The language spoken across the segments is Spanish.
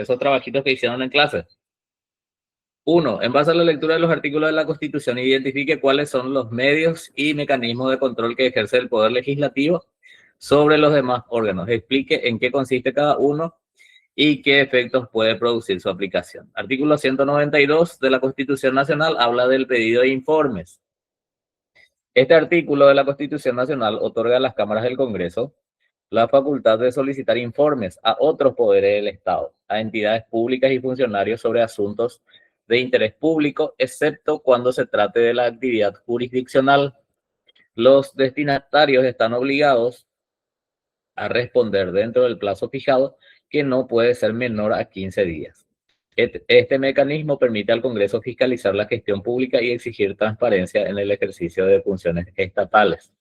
esos trabajitos que hicieron en clase. 1. En base a la lectura de los artículos de la Constitución, identifique cuáles son los medios y mecanismos de control que ejerce el Poder Legislativo sobre los demás órganos. Explique en qué consiste cada uno y qué efectos puede producir su aplicación. Artículo 192 de la Constitución Nacional habla del pedido de informes. Este artículo de la Constitución Nacional otorga a las cámaras del Congreso la facultad de solicitar informes a otros poderes del Estado, a entidades públicas y funcionarios sobre asuntos de interés público, excepto cuando se trate de la actividad jurisdiccional. Los destinatarios están obligados a responder dentro del plazo fijado, que no puede ser menor a 15 días. Este mecanismo permite al Congreso fiscalizar la gestión pública y exigir transparencia en el ejercicio de funciones estatales.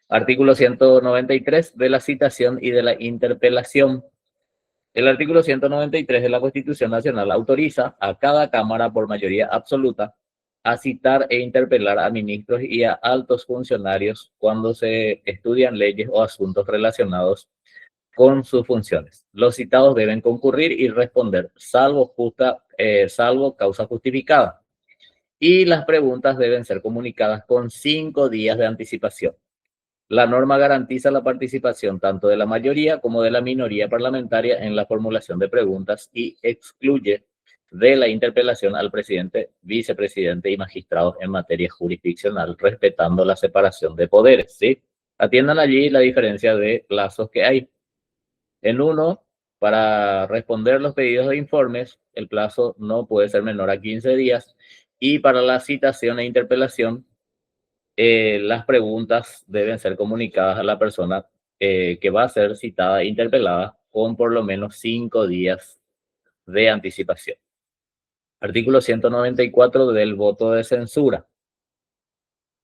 Artículo 193 de la citación y de la interpelación. El artículo 193 de la Constitución Nacional autoriza a cada Cámara por mayoría absoluta a citar e interpelar a ministros y a altos funcionarios cuando se estudian leyes o asuntos relacionados con sus funciones. Los citados deben concurrir y responder, salvo causa justificada. Y las preguntas deben ser comunicadas con 5 días de anticipación. La norma garantiza la participación tanto de la mayoría como de la minoría parlamentaria en la formulación de preguntas y excluye de la interpelación al presidente, vicepresidente y magistrados en materia jurisdiccional, respetando la separación de poderes, ¿sí? Atiendan allí la diferencia de plazos que hay. En uno, para responder los pedidos de informes, el plazo no puede ser menor a 15 días, y para la citación e interpelación, las preguntas deben ser comunicadas a la persona que va a ser citada e interpelada con por lo menos 5 días de anticipación. Artículo 194 del voto de censura.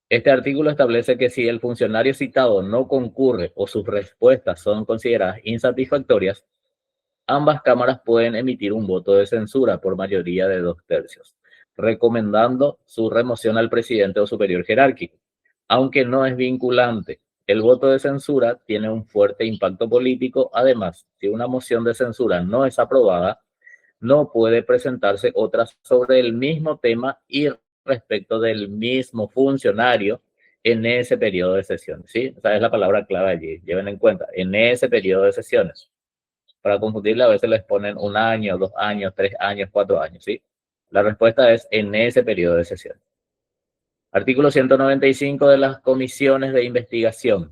Este artículo establece que si el funcionario citado no concurre o sus respuestas son consideradas insatisfactorias, ambas cámaras pueden emitir un voto de censura por mayoría de 2/3, recomendando su remoción al presidente o superior jerárquico. Aunque no es vinculante, el voto de censura tiene un fuerte impacto político. Además, si una moción de censura no es aprobada, no puede presentarse otra sobre el mismo tema y respecto del mismo funcionario en ese periodo de sesiones, ¿sí? Esa es la palabra clave allí, lleven en cuenta, en ese periodo de sesiones. Para confundirla, a veces les ponen 1 año, 2 años, 3 años, 4 años, ¿sí? La respuesta es en ese periodo de sesiones. Artículo 195 de las comisiones de investigación.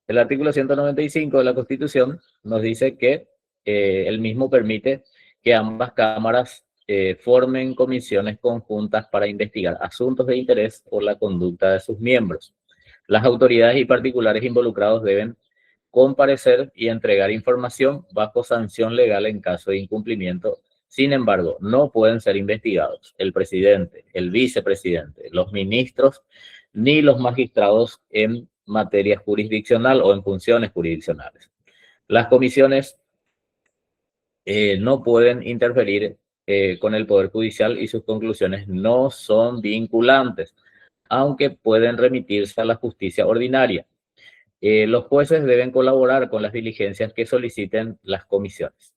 El artículo 195 de la Constitución nos dice que el mismo permite que ambas cámaras formen comisiones conjuntas para investigar asuntos de interés o la conducta de sus miembros. Las autoridades y particulares involucrados deben comparecer y entregar información bajo sanción legal en caso de incumplimiento. Sin embargo, no pueden ser investigados el presidente, el vicepresidente, los ministros, ni los magistrados en materia jurisdiccional o en funciones jurisdiccionales. Las comisiones no pueden interferir con el Poder Judicial y sus conclusiones no son vinculantes, aunque pueden remitirse a la justicia ordinaria. Los jueces deben colaborar con las diligencias que soliciten las comisiones.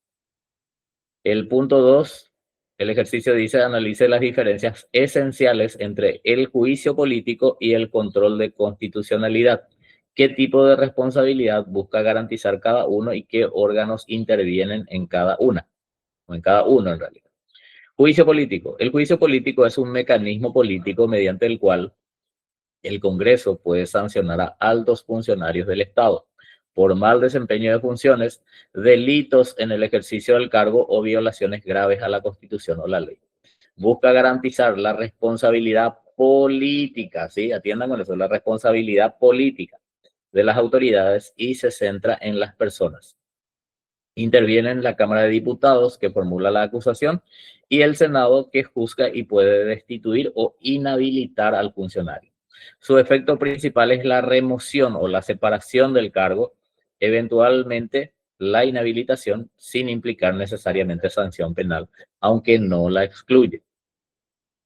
El punto 2, el ejercicio dice: analice las diferencias esenciales entre el juicio político y el control de constitucionalidad. ¿Qué tipo de responsabilidad busca garantizar cada uno y qué órganos intervienen en cada una? O en cada uno, en realidad. Juicio político. El juicio político es un mecanismo político mediante el cual el Congreso puede sancionar a altos funcionarios del Estado por mal desempeño de funciones, delitos en el ejercicio del cargo o violaciones graves a la Constitución o la ley. Busca garantizar la responsabilidad política, ¿sí? Atiendan con eso, la responsabilidad política de las autoridades, y se centra en las personas. Interviene en la Cámara de Diputados, que formula la acusación, y el Senado, que juzga y puede destituir o inhabilitar al funcionario. Su efecto principal es la remoción o la separación del cargo, eventualmente la inhabilitación, sin implicar necesariamente sanción penal, aunque no la excluye.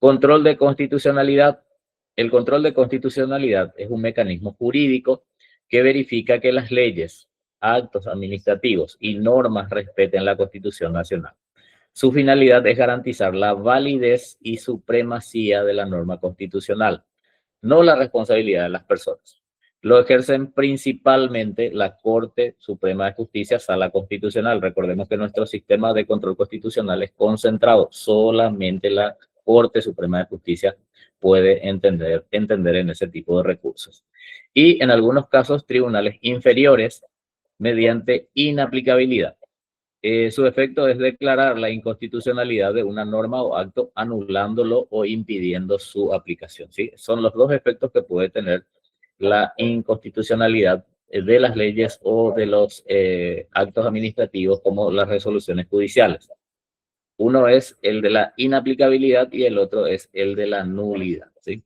Control de constitucionalidad. El control de constitucionalidad es un mecanismo jurídico que verifica que las leyes actos administrativos y normas respeten la Constitución Nacional. Su finalidad es garantizar la validez y supremacía de la norma constitucional, no la responsabilidad de las personas. Lo ejercen principalmente la Corte Suprema de Justicia, Sala Constitucional. Recordemos que nuestro sistema de control constitucional es concentrado. Solamente la Corte Suprema de Justicia puede entender en ese tipo de recursos. Y en algunos casos, tribunales inferiores mediante inaplicabilidad. Su efecto es declarar la inconstitucionalidad de una norma o acto anulándolo o impidiendo su aplicación, ¿sí? Son los dos efectos que puede tener la inconstitucionalidad de las leyes o de los actos administrativos como las resoluciones judiciales. Uno es el de la inaplicabilidad y el otro es el de la nulidad, ¿sí?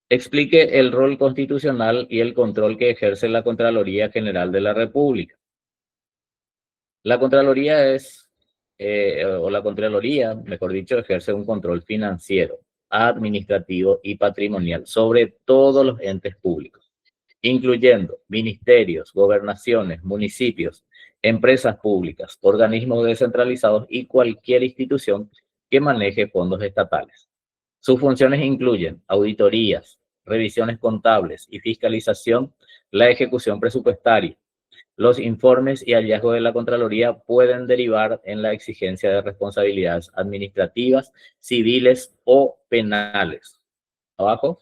Explique el rol constitucional y el control que ejerce la Contraloría General de la República. La Contraloría la Contraloría, mejor dicho, ejerce un control financiero, administrativo y patrimonial sobre todos los entes públicos, incluyendo ministerios, gobernaciones, municipios, empresas públicas, organismos descentralizados y cualquier institución que maneje fondos estatales. Sus funciones incluyen auditorías, revisiones contables y fiscalización, la ejecución presupuestaria. Los informes y hallazgos de la Contraloría pueden derivar en la exigencia de responsabilidades administrativas, civiles o penales. Abajo.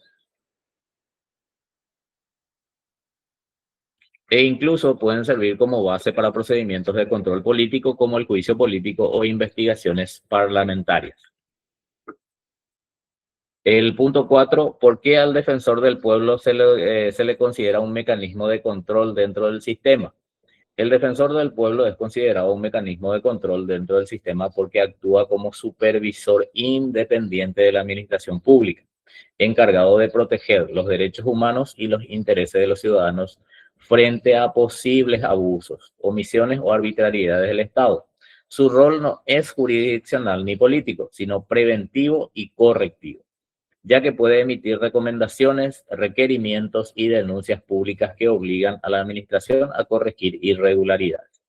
E incluso pueden servir como base para procedimientos de control político como el juicio político o investigaciones parlamentarias. El punto 4, ¿por qué al defensor del pueblo se le considera un mecanismo de control dentro del sistema? El defensor del pueblo es considerado un mecanismo de control dentro del sistema porque actúa como supervisor independiente de la administración pública, encargado de proteger los derechos humanos y los intereses de los ciudadanos frente a posibles abusos, omisiones o arbitrariedades del Estado. Su rol no es jurisdiccional ni político, sino preventivo y correctivo, ya que puede emitir recomendaciones, requerimientos y denuncias públicas que obligan a la administración a corregir irregularidades.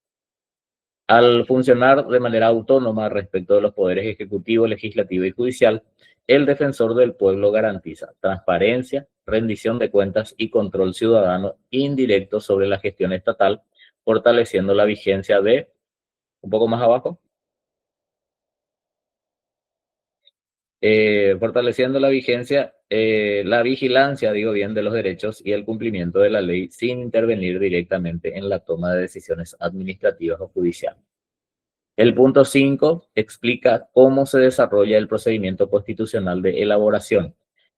Al funcionar de manera autónoma respecto de los poderes ejecutivo, legislativo y judicial, el defensor del pueblo garantiza transparencia, rendición de cuentas y control ciudadano indirecto sobre la gestión estatal, fortaleciendo la vigencia de, un poco más abajo, fortaleciendo la vigilancia, digo bien, de los derechos y el cumplimiento de la ley sin intervenir directamente en la toma de decisiones administrativas o judiciales. El punto 5 explica cómo se desarrolla el procedimiento constitucional de elaboración,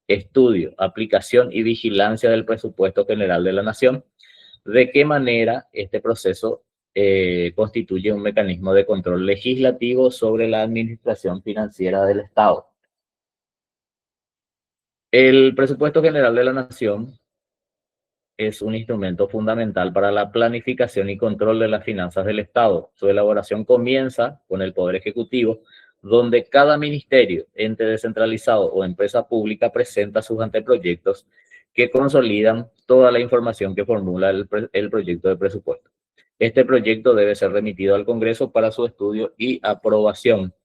estudio, aplicación y vigilancia del presupuesto general de la Nación, de qué manera este proceso constituye un mecanismo de control legislativo sobre la administración financiera del Estado. El presupuesto general de la Nación es un instrumento fundamental para la planificación y control de las finanzas del Estado. Su elaboración comienza con el Poder Ejecutivo, donde cada ministerio, ente descentralizado o empresa pública presenta sus anteproyectos que consolidan toda la información que formula el proyecto de presupuesto. Este proyecto debe ser remitido al Congreso para su estudio y aprobación.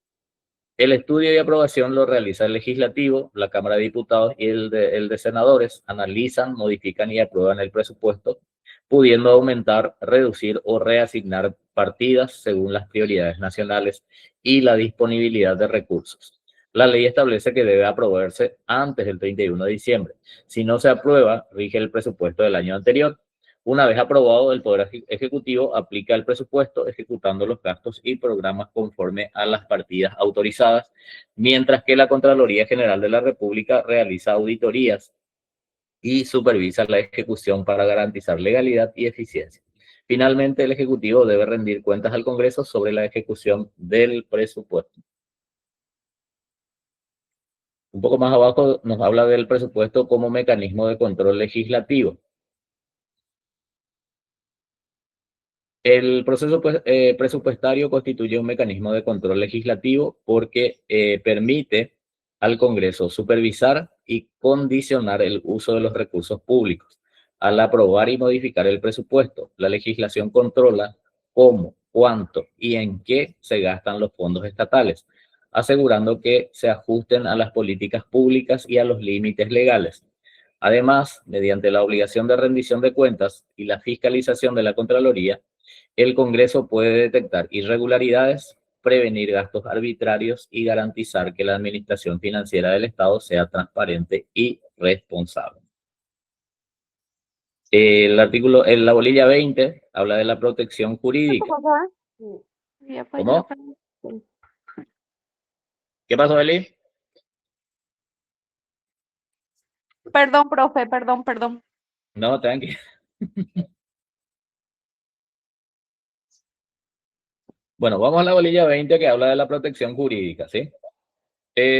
El estudio y aprobación lo realiza el legislativo, la Cámara de Diputados y el de senadores. Analizan, modifican y aprueban el presupuesto, pudiendo aumentar, reducir o reasignar partidas según las prioridades nacionales y la disponibilidad de recursos. La ley establece que debe aprobarse antes del 31 de diciembre. Si no se aprueba, rige el presupuesto del año anterior. Una vez aprobado, el Poder Ejecutivo aplica el presupuesto ejecutando los gastos y programas conforme a las partidas autorizadas, mientras que la Contraloría General de la República realiza auditorías y supervisa la ejecución para garantizar legalidad y eficiencia. Finalmente, el Ejecutivo debe rendir cuentas al Congreso sobre la ejecución del presupuesto. Un poco más abajo nos habla del presupuesto como mecanismo de control legislativo. El proceso presupuestario constituye un mecanismo de control legislativo porque permite al Congreso supervisar y condicionar el uso de los recursos públicos, Al aprobar y modificar el presupuesto, la legislación controla cómo, cuánto y en qué se gastan los fondos estatales, asegurando que se ajusten a las políticas públicas y a los límites legales. Además, mediante la obligación de rendición de cuentas y la fiscalización de la Contraloría, el Congreso puede detectar irregularidades, prevenir gastos arbitrarios y garantizar que la administración financiera del Estado sea transparente y responsable. El artículo, en la bolilla 20 habla de la protección jurídica. ¿Cómo? ¿Qué pasó, Eli? Perdón, profe, perdón. No, tranqui. Bueno, vamos a la bolilla 20 que habla de la protección jurídica, ¿sí?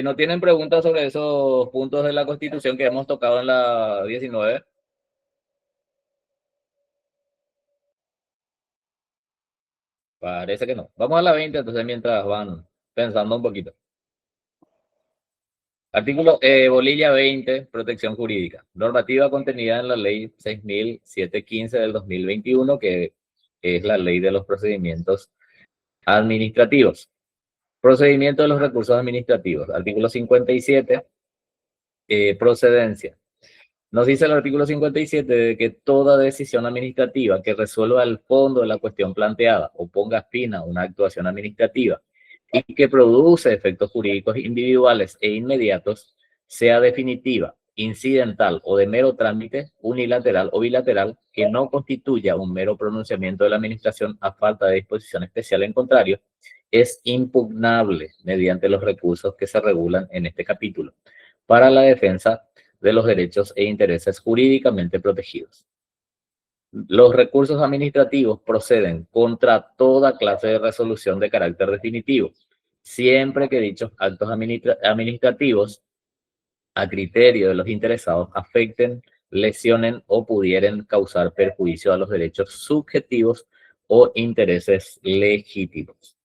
¿No tienen preguntas sobre esos puntos de la Constitución que hemos tocado en la 19? Parece que no. Vamos a la 20, entonces mientras van pensando un poquito. Artículo bolilla 20, protección jurídica. Normativa contenida en la ley 6.715 del 2021, que es la ley de los procedimientos administrativos. Procedimiento de los recursos administrativos. Artículo 57, procedencia. Nos dice el artículo 57 de que toda decisión administrativa que resuelva el fondo de la cuestión planteada o ponga fin a una actuación administrativa y que produce efectos jurídicos individuales e inmediatos, sea definitiva, incidental o de mero trámite, unilateral o bilateral, que no constituya un mero pronunciamiento de la administración a falta de disposición especial en contrario, es impugnable mediante los recursos que se regulan en este capítulo para la defensa de los derechos e intereses jurídicamente protegidos. Los recursos administrativos proceden contra toda clase de resolución de carácter definitivo, siempre que dichos actos administrativos, a criterio de los interesados, afecten, lesionen o pudieren causar perjuicio a los derechos subjetivos o intereses legítimos.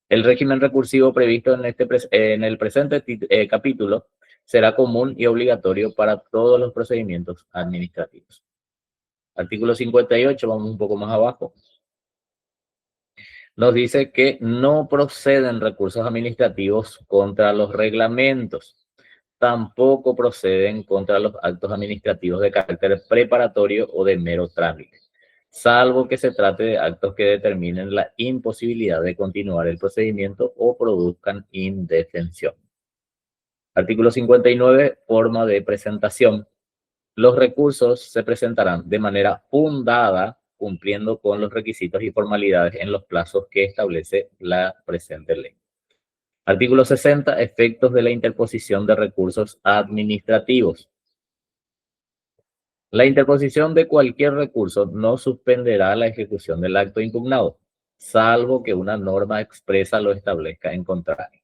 El régimen recursivo previsto en el presente capítulo será común y obligatorio para todos los procedimientos administrativos. Artículo 58, vamos un poco más abajo. Nos dice que no proceden recursos administrativos contra los reglamentos. Tampoco proceden contra los actos administrativos de carácter preparatorio o de mero trámite, salvo que se trate de actos que determinen la imposibilidad de continuar el procedimiento o produzcan indefensión. Artículo 59, forma de presentación. Los recursos se presentarán de manera fundada, cumpliendo con los requisitos y formalidades en los plazos que establece la presente ley. Artículo 60, efectos de la interposición de recursos administrativos. La interposición de cualquier recurso no suspenderá la ejecución del acto impugnado, salvo que una norma expresa lo establezca en contrario.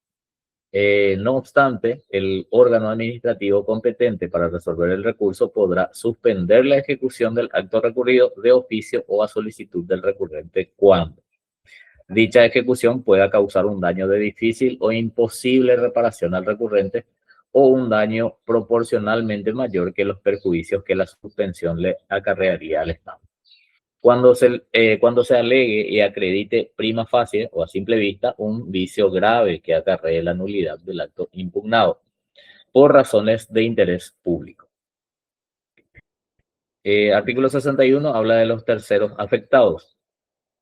No obstante, el órgano administrativo competente para resolver el recurso podrá suspender la ejecución del acto recurrido de oficio o a solicitud del recurrente cuando dicha ejecución pueda causar un daño de difícil o imposible reparación al recurrente o un daño proporcionalmente mayor que los perjuicios que la suspensión le acarrearía al Estado. Cuando se alegue y acredite prima facie o a simple vista un vicio grave que acarree la nulidad del acto impugnado por razones de interés público. Artículo 61 habla de los terceros afectados.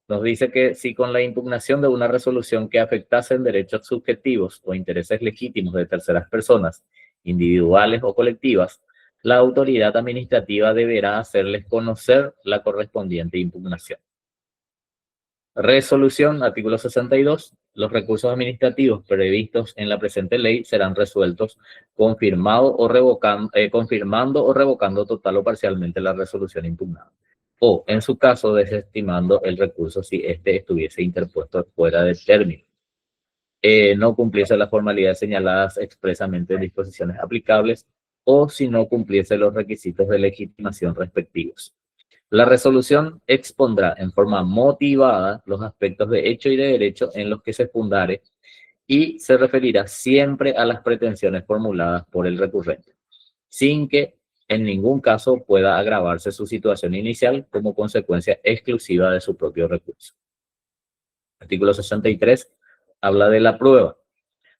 Nos dice que si con la impugnación de una resolución que afectase en derechos subjetivos o intereses legítimos de terceras personas, individuales o colectivas, la autoridad administrativa deberá hacerles conocer la correspondiente impugnación. Resolución, artículo 62. Los recursos administrativos previstos en la presente ley serán resueltos confirmando o revocando total o parcialmente la resolución impugnada, o en su caso desestimando el recurso si éste estuviese interpuesto fuera del término, no cumpliese las formalidades señaladas expresamente en disposiciones aplicables o si no cumpliese los requisitos de legitimación respectivos. La resolución expondrá en forma motivada los aspectos de hecho y de derecho en los que se fundare y se referirá siempre a las pretensiones formuladas por el recurrente, sin que en ningún caso pueda agravarse su situación inicial como consecuencia exclusiva de su propio recurso. Artículo 63 habla de la prueba.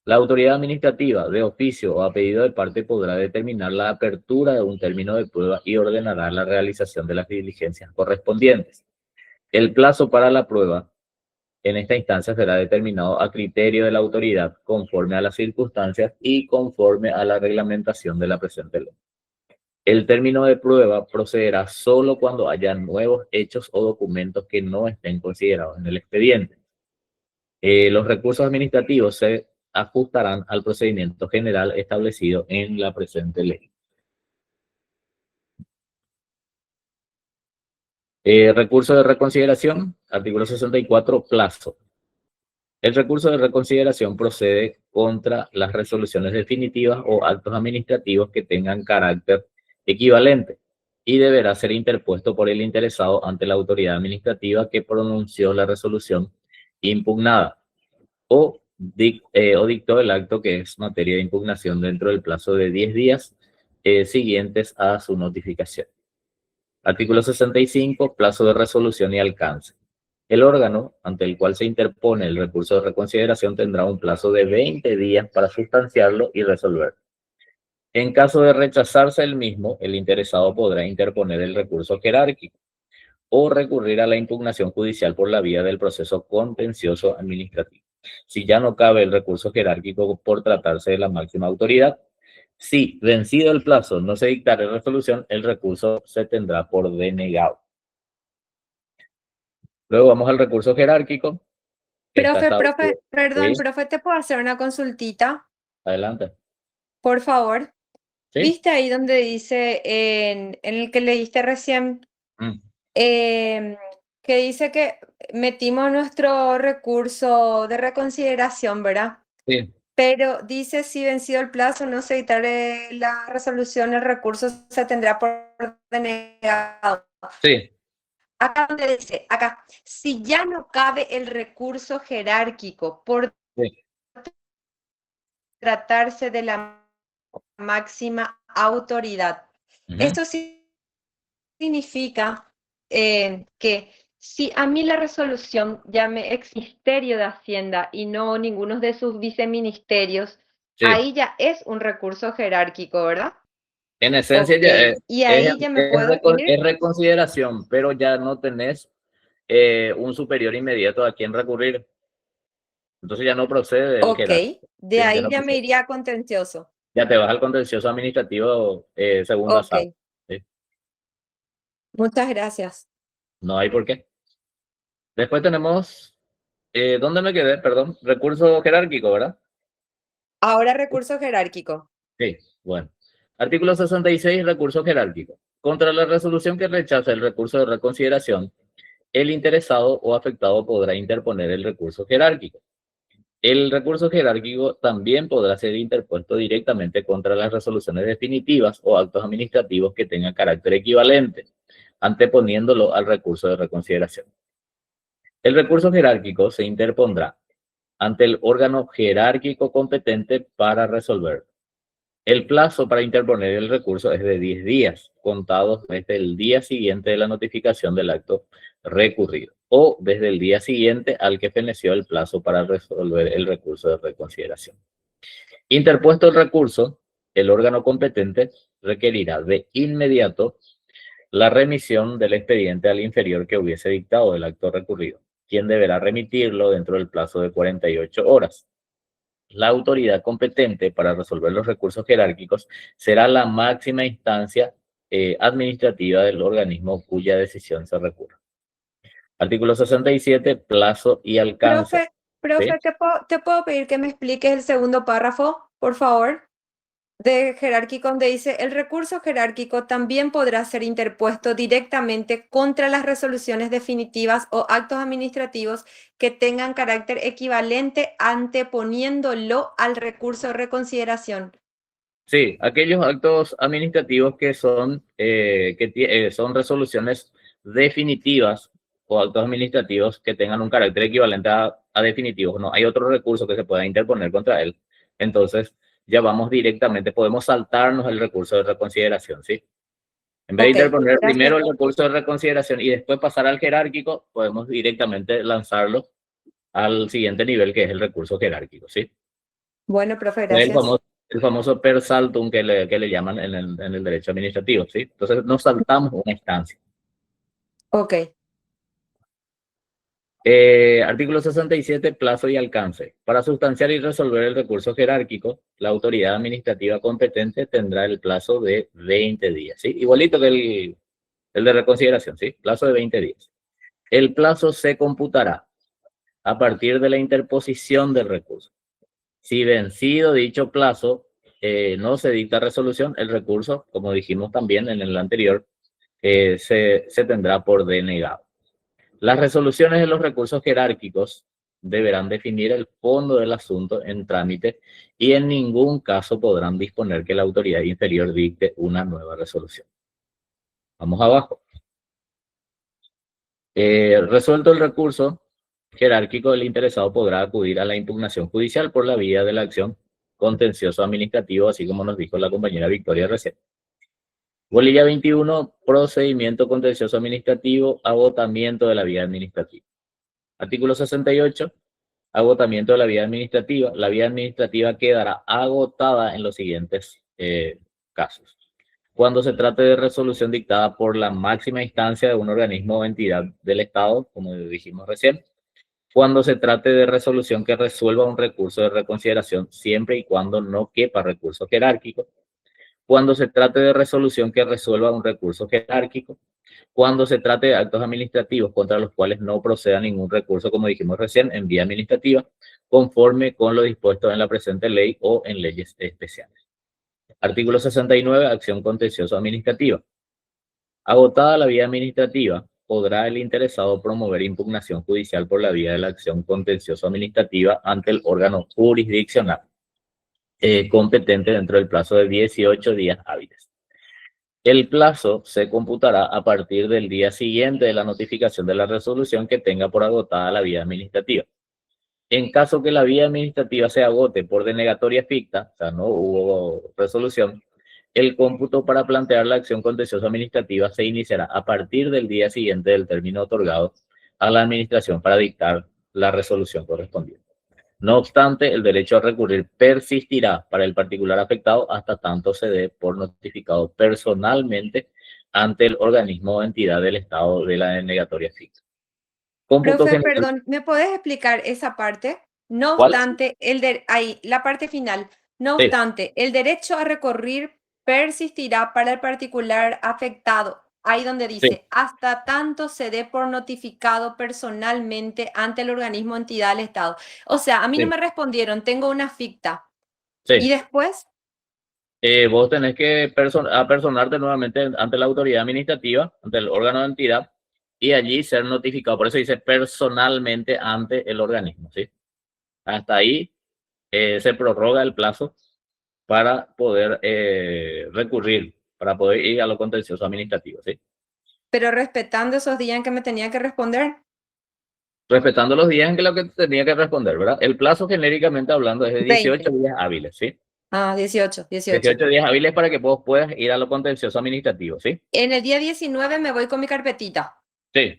La autoridad administrativa, de oficio o a pedido de parte, podrá determinar la apertura de un término de prueba y ordenará la realización de las diligencias correspondientes. El plazo para la prueba en esta instancia será determinado a criterio de la autoridad conforme a las circunstancias y conforme a la reglamentación de la presente ley. El término de prueba procederá solo cuando haya nuevos hechos o documentos que no estén considerados en el expediente. Los recursos administrativos se ajustarán al procedimiento general establecido en la presente ley. Recurso de reconsideración, artículo 64, plazo. El recurso de reconsideración procede contra las resoluciones definitivas o actos administrativos que tengan carácter equivalente y deberá ser interpuesto por el interesado ante la autoridad administrativa que pronunció la resolución impugnada o dictó el acto que es materia de impugnación dentro del plazo de 10 días siguientes a su notificación. Artículo 65, plazo de resolución y alcance. El órgano ante el cual se interpone el recurso de reconsideración tendrá un plazo de 20 días para sustanciarlo y resolverlo. En caso de rechazarse el mismo, el interesado podrá interponer el recurso jerárquico o recurrir a la impugnación judicial por la vía del proceso contencioso administrativo. Si ya no cabe el recurso jerárquico por tratarse de la máxima autoridad, si vencido el plazo no se dictare resolución, el recurso se tendrá por denegado. Luego vamos al recurso jerárquico. Profe, perdón, Sí, profe, ¿te puedo hacer una consultita? adelante. Por favor. ¿Sí? ¿Viste ahí donde dice en el que leíste recién, Mm, que dice que metimos nuestro recurso de reconsideración, ¿verdad? sí, Pero dice si vencido el plazo no se dictare la resolución, el recurso se tendrá por denegado. sí, Acá donde dice, acá, si ya no cabe el recurso jerárquico por sí. tratarse de la máxima autoridad. Ujú, Esto significa que si a mí la resolución llame ex ministerio de Hacienda y no ninguno de sus viceministerios, sí. ahí ya es un recurso jerárquico, ¿verdad? En esencia Ok, ya y ahí ya me puedo ir. es reconsideración, pero ya no tenés un superior inmediato a quien recurrir. Entonces ya no procede el Ok, jerárquico. de Sí, ya ahí no ya me procede. iría a contencioso. Ya te vas al contencioso administrativo segunda Ok, sala. ¿Sí? muchas gracias. No hay por qué. Después tenemos, ¿dónde me quedé? Perdón, recurso jerárquico, ¿verdad? Ahora recurso jerárquico. Sí, bueno. Artículo 66, recurso jerárquico. Contra la resolución que rechaza el recurso de reconsideración, el interesado o afectado podrá interponer el recurso jerárquico. El recurso jerárquico también podrá ser interpuesto directamente contra las resoluciones definitivas o actos administrativos que tengan carácter equivalente, anteponiéndolo al recurso de reconsideración. El recurso jerárquico se interpondrá ante el órgano jerárquico competente para resolver. El plazo para interponer el recurso es de 10 días, contados desde el día siguiente de la notificación del acto recurrido o desde el día siguiente al que feneció el plazo para resolver el recurso de reconsideración. Interpuesto el recurso, el órgano competente requerirá de inmediato la remisión del expediente al inferior que hubiese dictado el acto recurrido, quien deberá remitirlo dentro del plazo de 48 horas. La autoridad competente para resolver los recursos jerárquicos será la máxima instancia administrativa del organismo cuya decisión se recurra. Artículo 67, plazo y alcance. ¿Sí? Profe, te puedo pedir que me expliques el segundo párrafo, por favor? De jerárquico, donde dice, el recurso jerárquico también podrá ser interpuesto directamente contra las resoluciones definitivas o actos administrativos que tengan carácter equivalente anteponiéndolo al recurso de reconsideración. Sí, aquellos actos administrativos que son resoluciones definitivas o actos administrativos que tengan un carácter equivalente a definitivos. No hay otro recurso que se pueda interponer contra él. Entonces, ya vamos directamente, podemos saltarnos el recurso de reconsideración, ¿sí? En vez de Ok, interponer gracias. primero el recurso de reconsideración y después pasar al jerárquico, podemos directamente lanzarlo al siguiente nivel, que es el recurso jerárquico, ¿sí? Bueno, profe, Es gracias. el famoso per saltum que le llaman en el derecho administrativo, ¿sí? Entonces nos saltamos una instancia. Ok. Artículo 67, plazo y alcance. Para sustanciar y resolver el recurso jerárquico, la autoridad administrativa competente tendrá el plazo de 20 días, ¿sí? Igualito que el de reconsideración, ¿sí? Plazo de 20 días. El plazo se computará a partir de la interposición del recurso. Si vencido dicho plazo, no se dicta resolución, el recurso, como dijimos también en el anterior, se tendrá por denegado. Las resoluciones de los recursos jerárquicos deberán definir el fondo del asunto en trámite y en ningún caso podrán disponer que la autoridad inferior dicte una nueva resolución. Vamos abajo. Resuelto el recurso jerárquico, el interesado podrá acudir a la impugnación judicial por la vía de la acción contencioso administrativo, así como nos dijo la compañera Victoria recién. Bolilla 21, procedimiento contencioso administrativo, agotamiento de la vía administrativa. Artículo 68, agotamiento de la vía administrativa. La vía administrativa quedará agotada en los siguientes casos. Cuando se trate de resolución dictada por la máxima instancia de un organismo o entidad del Estado, como dijimos recién. Cuando se trate de resolución que resuelva un recurso de reconsideración, siempre y cuando no quepa recurso jerárquico. Cuando se trate de resolución que resuelva un recurso jerárquico. Cuando se trate de actos administrativos contra los cuales no proceda ningún recurso, como dijimos recién, en vía administrativa, conforme con lo dispuesto en la presente ley o en leyes especiales. Artículo 69, acción contencioso administrativa. Agotada la vía administrativa, podrá el interesado promover impugnación judicial por la vía de la acción contencioso administrativa ante el órgano jurisdiccional competente dentro del plazo de 18 días hábiles. El plazo se computará a partir del día siguiente de la notificación de la resolución que tenga por agotada la vía administrativa. En caso que la vía administrativa se agote por denegatoria ficta, o sea, no hubo resolución, el cómputo para plantear la acción contenciosa administrativa se iniciará a partir del día siguiente del término otorgado a la administración para dictar la resolución correspondiente. No obstante, el derecho a recurrir persistirá para el particular afectado hasta tanto se dé por notificado personalmente ante el organismo o entidad del Estado de la denegatoria ficta. Cómputo Profe, general. perdón, ¿me podés explicar esa parte? No ¿Cuál? obstante, ahí, la parte final. No Sí, obstante, el derecho a recurrir persistirá para el particular afectado. Ahí donde sí, dice, hasta tanto se dé por notificado personalmente ante el organismo o entidad del Estado. O sea, a mí no sí, me respondieron, tengo una ficta. ¿Y sí. después? Vos tenés que apersonarte nuevamente ante la autoridad administrativa, ante el órgano de entidad, y allí ser notificado. Por eso dice personalmente ante el organismo, ¿sí? Hasta ahí se prorroga el plazo para poder recurrir, para poder ir a lo contencioso administrativo, ¿sí? Pero respetando esos días en que me tenía que responder. Respetando los días en que lo que tenía que responder, ¿verdad? El plazo genéricamente hablando es de 18 20. días hábiles, ¿sí? Ah, 18, 18. 18 días hábiles para que vos puedas ir a lo contencioso administrativo, ¿sí? En el día 19 me voy con mi carpetita. Sí.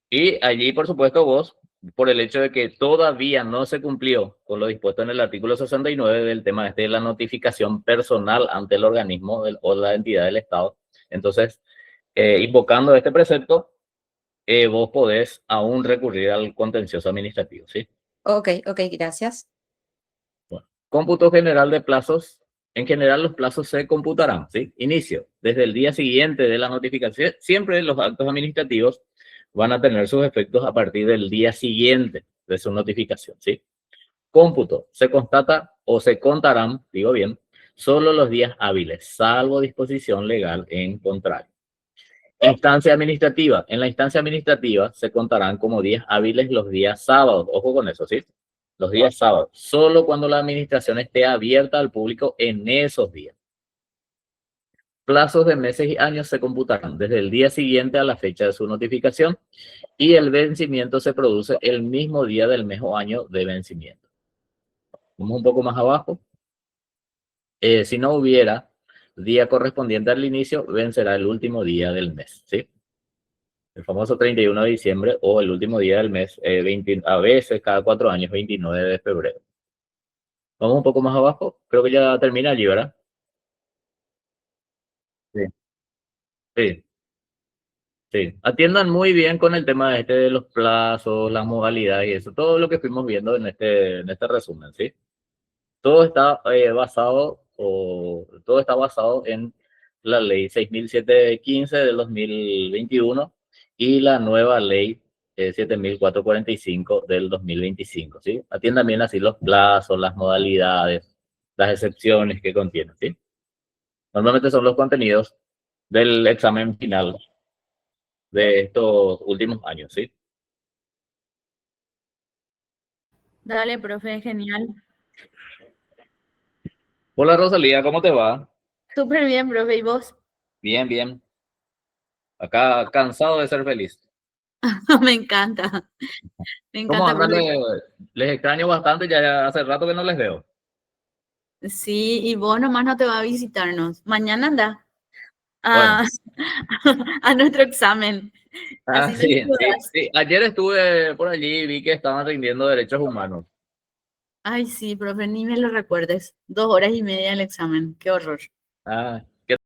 Y allí, por supuesto, vos, por el hecho de que todavía no se cumplió con lo dispuesto en el artículo 69 del tema de la notificación personal ante el organismo o la entidad del Estado, entonces, invocando este precepto, vos podés aún recurrir al contencioso administrativo, ¿sí? Ok, ok, gracias. Bueno, cómputo general de plazos. En general, los plazos se computarán, ¿sí? Inicio, desde el día siguiente de la notificación. Siempre los actos administrativos van a tener sus efectos a partir del día siguiente de su notificación, ¿sí? Cómputo, se constata o se contarán, digo bien, solo los días hábiles, salvo disposición legal en contrario. Instancia administrativa. En la instancia administrativa se contarán como días hábiles los días sábados. Ojo con eso, ¿sí? Los días sábados. Solo cuando la administración esté abierta al público en esos días. Plazos de meses y años se computarán desde el día siguiente a la fecha de su notificación y el vencimiento se produce el mismo día del mes o año de vencimiento. Vamos un poco más abajo. Si no hubiera día correspondiente al inicio vencerá el último día del mes, ¿sí? El famoso 31 de diciembre o el último día del mes, a veces cada 4 años, 29 de febrero. Vamos un poco más abajo, creo que ya termina allí, ¿verdad? Sí, sí, sí. Atiendan muy bien con el tema este de los plazos, las modalidades y eso, todo lo que fuimos viendo en este resumen, ¿sí? Todo está basado en la ley 6715 del 2021 y la nueva ley 7445 del 2025, ¿sí? Atiendan bien así los plazos, las modalidades, las excepciones que contienen, ¿sí? Normalmente son los contenidos del examen final de estos últimos años, ¿sí? Dale, profe, genial. Hola Rosalía, ¿cómo te va? Súper bien, profe, ¿y vos? Bien, bien. Acá cansado de ser feliz. Me encanta, me ¿Cómo encanta, andan? profe. Les extraño bastante, ya hace rato que no les veo. Sí, y vos nomás no te vas a visitarnos. Mañana anda Bueno, a, a nuestro examen. Así no sí, sí, dudas. sí. Ayer estuve por allí y vi que estaban rindiendo derechos humanos. Ay, sí, profe, ni me lo recuerdes. 2 horas y media el examen, qué horror. Ah,